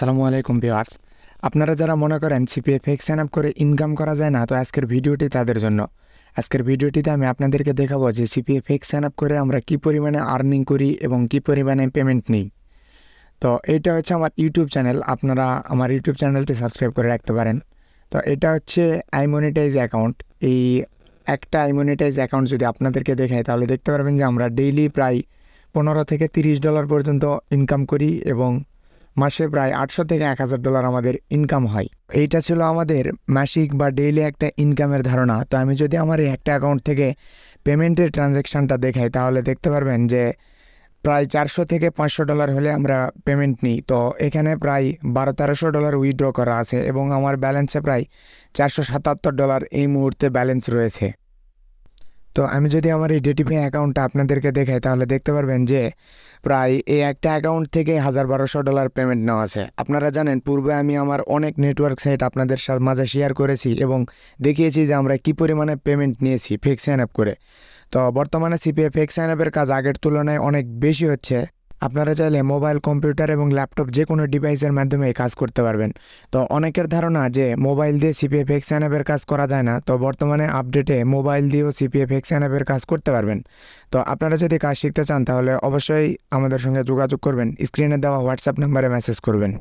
আসসালামু আলাইকুম ভিউয়ার্স। আপনারা যারা মনে করেন সিপিএ ফেক সাইন আপ করে ইনকাম করা যায় না, তো আজকের ভিডিওটি তাদের জন্য। আজকের ভিডিওটিতে আমি আপনাদেরকে দেখাবো যে সিপিএ ফেক সাইন আপ করে আমরা কী পরিমাণে আর্নিং করি এবং কী পরিমাণে পেমেন্ট নিই। তো এইটা হচ্ছে আমার ইউটিউব চ্যানেল, আপনারা আমার ইউটিউব চ্যানেলটি সাবস্ক্রাইব করে রাখতে পারেন। তো এটা হচ্ছে আইমনিটাইজ অ্যাকাউন্ট। এই একটা আইমনিটাইজ অ্যাকাউন্ট যদি আপনাদেরকে দেখায় তাহলে দেখতে পারবেন যে আমরা ডেইলি প্রায় $15 থেকে $30 পর্যন্ত ইনকাম করি এবং মাসে প্রায় $800 থেকে $1000 আমাদের ইনকাম হয়। এইটা ছিল আমাদের মাসিক বা ডেইলি একটা ইনকামের ধারণা। তো আমি যদি আমার এই একটা অ্যাকাউন্ট থেকে পেমেন্টের ট্রানজ্যাকশানটা দেখাই তাহলে দেখতে পারবেন যে প্রায় $400 থেকে $500 হলে আমরা পেমেন্ট নিই। তো এখানে প্রায় $1200-1300 উইথড্র করা আছে এবং আমার ব্যালেন্সে প্রায় $477 এই মুহূর্তে ব্যালেন্স রয়েছে। তো আমি যদি আমার এই ডেটিফাই অ্যাকাউন্টটা আপনাদেরকে দেখাই তাহলে দেখতে পারবেন যে প্রায় এই একটা অ্যাকাউন্ট থেকে $1200 পেমেন্ট নেওয়া আছে। আপনারা জানেন পূর্বে আমি আমার অনেক নেটওয়ার্ক সাইট আপনাদের মাঝে শেয়ার করেছি এবং দেখিয়েছি যে আমরা কী পরিমাণে পেমেন্ট নিয়েছি ফেক সাইন আপ করে। তো বর্তমানে সিপিএ ফেক সাইন আপের কাজ আগের তুলনায় অনেক বেশি হচ্ছে। আপনারা চাইলে মোবাইল, কম্পিউটার এবং ল্যাপটপ যে কোনো ডিভাইসের মাধ্যমে কাজ করতে পারবেন। তো অনেকের ধারণা যে মোবাইল দিয়ে সিপিএ ফেক সাইন আপের কাজ করা যায় না, তো বর্তমানে আপডেটে মোবাইল দিয়েও সিপিএ ফেক সাইন আপের কাজ করতে পারবেন। তো আপনারা যদি কাজ শিখতে চান তাহলে অবশ্যই আমাদের সঙ্গে যোগাযোগ করবেন, স্ক্রিনে দেওয়া হোয়াটসঅ্যাপ নাম্বারে মেসেজ করবেন।